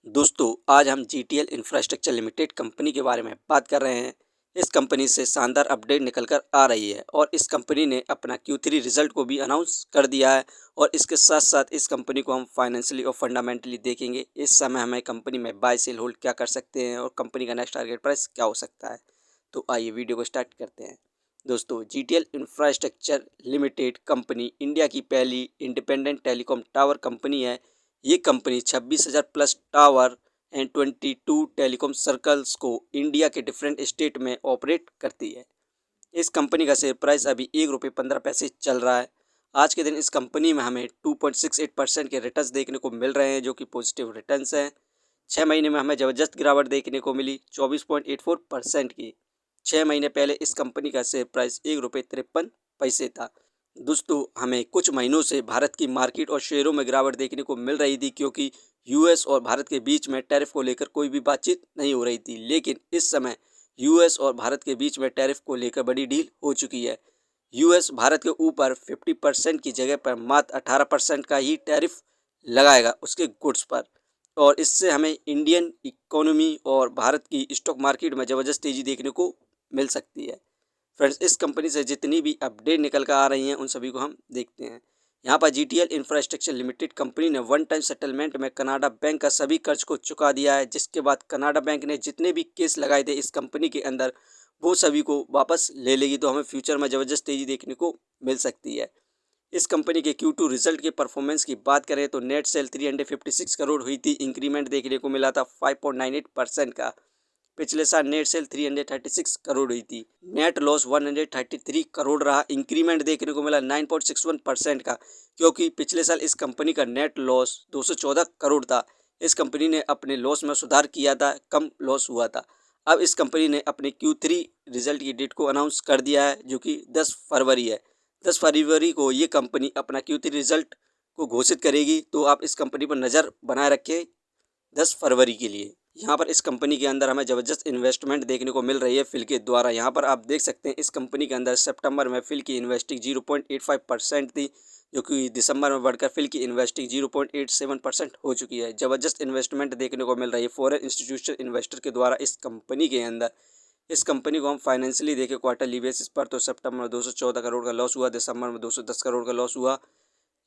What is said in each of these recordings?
दोस्तों आज हम जीटीएल इंफ्रास्ट्रक्चर लिमिटेड कंपनी के बारे में बात कर रहे हैं। इस कंपनी से शानदार अपडेट निकल कर आ रही है और इस कंपनी ने अपना Q3 रिजल्ट को भी अनाउंस कर दिया है और इसके साथ साथ इस कंपनी को हम फाइनेंशियली और फंडामेंटली देखेंगे। इस समय हमें कंपनी में बाय सेल होल्ड क्या कर सकते हैं और कंपनी का नेक्स्ट टारगेट प्राइस क्या हो सकता है। तो आइए वीडियो को स्टार्ट करते हैं। दोस्तों GTL infrastructure limited company India की पहली इंडिपेंडेंट टेलीकॉम टावर कंपनी है। ये company 26,000 plus tower and 22 telecom circles को इंडिया के डिफरेंट स्टेट में ऑपरेट करती है। इस कंपनी का शेयर प्राइस अभी ₹1.15 चल रहा है। आज के दिन इस कंपनी में हमें 2.68% के रिटर्न्स देखने को मिल रहे हैं, जो कि पॉजिटिव रिटर्न्स हैं। 6 महीने में हमें ज़बरदस्त गिरावट देखने को मिली 24.84% की। 6 महीने पहले इस कंपनी का शेयर प्राइस ₹1.53 था। दोस्तों हमें कुछ महीनों से भारत की मार्केट और शेयरों में गिरावट देखने को मिल रही थी, क्योंकि यूएस और भारत के बीच में टैरिफ को लेकर कोई भी बातचीत नहीं हो रही थी। लेकिन इस समय यूएस और भारत के बीच में टैरिफ को लेकर बड़ी डील हो चुकी है। यूएस भारत के ऊपर 50% की जगह पर मात्र 18% का ही टैरिफ लगाएगा उसके गुड्स पर, और इससे हमें इंडियन इकोनॉमी और भारत की स्टॉक मार्केट में ज़बरदस्त तेज़ी देखने को मिल सकती है। फ्रेंड्स इस कंपनी से जितनी भी अपडेट निकल कर आ रही हैं उन सभी को हम देखते हैं। यहाँ पर जीटीएल इंफ्रास्ट्रक्चर लिमिटेड कंपनी ने वन टाइम सेटलमेंट में कनाडा बैंक का सभी कर्ज को चुका दिया है, जिसके बाद कनाडा बैंक ने जितने भी केस लगाए थे इस कंपनी के अंदर वो सभी को वापस ले लेगी। तो हमें फ्यूचर में ज़बरदस्त तेज़ी देखने को मिल सकती है। इस कंपनी के Q2 रिजल्ट के परफॉर्मेंस की बात करें तो नेट सेल 356 करोड़ हुई थी। इंक्रीमेंट देखने को मिला था 5.98% का। पिछले साल नेट सेल 336 करोड़ हुई थी। नेट लॉस 133 करोड़ रहा। इंक्रीमेंट देखने को मिला 9.61% का, क्योंकि पिछले साल इस कंपनी का नेट लॉस 214 करोड़ था। इस कंपनी ने अपने लॉस में सुधार किया था, कम लॉस हुआ था। अब इस कंपनी ने अपने Q3 रिजल्ट की डेट को अनाउंस कर दिया है, जो कि 10 फरवरी है। 10 फरवरी को ये कंपनी अपना Q3 रिजल्ट को घोषित करेगी, तो आप इस कंपनी पर नज़र बनाए रखें 10 फरवरी के लिए। यहाँ पर इस कंपनी के अंदर हमें ज़बरदस्त इन्वेस्टमेंट देखने को मिल रही है फिल के द्वारा। यहाँ पर आप देख सकते हैं इस कंपनी के अंदर सितंबर में फिल की इन्वेस्टिंग 0.85% थी, जो कि दिसंबर में बढ़कर फिल की इन्वेस्टिंग 0.87% हो चुकी है। ज़बरदस्त इन्वेस्टमेंट देखने को मिल रही है फॉरेन इंस्टीट्यूशनल इन्वेस्टर के द्वारा इस कंपनी के अंदर। इस कंपनी को हम फाइनेंशियली देखें क्वार्टरली बेसिस पर तो सितंबर में 214 करोड़ का लॉस हुआ, दिसंबर में 210 करोड़ का लॉस हुआ,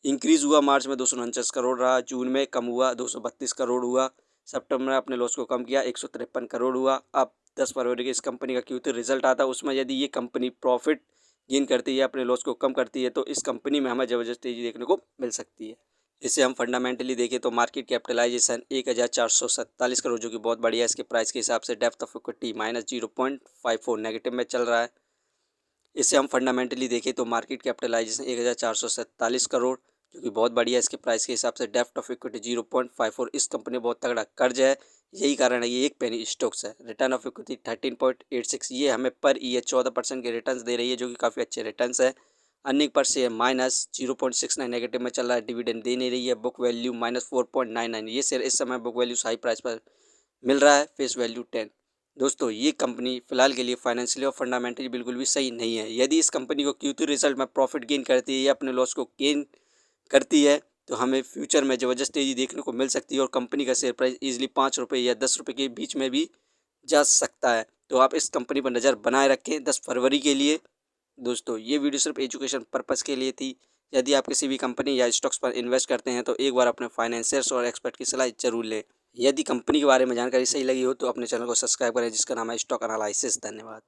इंक्रीज़ हुआ मार्च में 249 करोड़ रहा, जून में कम हुआ 232 करोड़ हुआ, सितंबर में अपने लॉस को कम किया 153 करोड़ हुआ। अब 10 फरवरी के इस कंपनी का Q3 रिजल्ट आता है, उसमें यदि ये कंपनी प्रॉफिट गेन करती है, अपने लॉस को कम करती है, तो इस कंपनी में हमें ज़बरदस्त तेज़ी देखने को मिल सकती है। इसे हम फंडामेंटली देखें तो मार्केट कैपिटलाइजेशन 1447 करोड़, जो कि बहुत बढ़िया है इसके प्राइस के हिसाब से। डेप्थ ऑफ इक्विटी -0.54 नेगेटिव में चल रहा है। इसे हम फंडामेंटली देखें तो मार्केट कैपिटलाइजेशन 1447 करोड़, जो कि बहुत बढ़िया है इसके प्राइस के हिसाब से। Depth of equity 0.54। इस कंपनी में बहुत तगड़ा कर्ज है, यही कारण है ये एक पेनी स्टॉक्स है। रिटर्न ऑफ इक्विटी 13.86, ये हमें पर ईयर 14% के रिटर्न्स दे रही है, जो कि काफ़ी अच्छे रिटर्न्स है। अर्निंग पर शेयर -0.69 नेगेटिव में चल रहा है, डिविडेंड दे नहीं रही है। बुक वैल्यू -4.99, ये शेयर इस समय बुक वैल्यू हाई प्राइस पर मिल रहा है, फेस वैल्यू 10। दोस्तों ये कंपनी फिलहाल के लिए फाइनेंशियली और फंडामेंटली बिल्कुल भी सही नहीं है। यदि इस कंपनी को Q3 रिजल्ट में प्रॉफिट गेन करती है या अपने लॉस को गेन करती है, तो हमें फ्यूचर में ज़बरदस्त तेज़ी देखने को मिल सकती है और कंपनी का शेयर प्राइस ईजिली ₹5 या ₹10 के बीच में भी जा सकता है। तो आप इस कंपनी पर नज़र बनाए रखें 10 फरवरी के लिए। दोस्तों ये वीडियो सिर्फ एजुकेशन पर्पज़ के लिए थी। यदि आप किसी भी कंपनी या स्टॉक्स पर इन्वेस्ट करते हैं तो एक बार अपने फाइनेंशियर्स और एक्सपर्ट की सलाह जरूर लें। यदि कंपनी के बारे में जानकारी सही लगी हो तो अपने चैनल को सब्सक्राइब करें, जिसका नाम है स्टॉक एनालिसिस। धन्यवाद।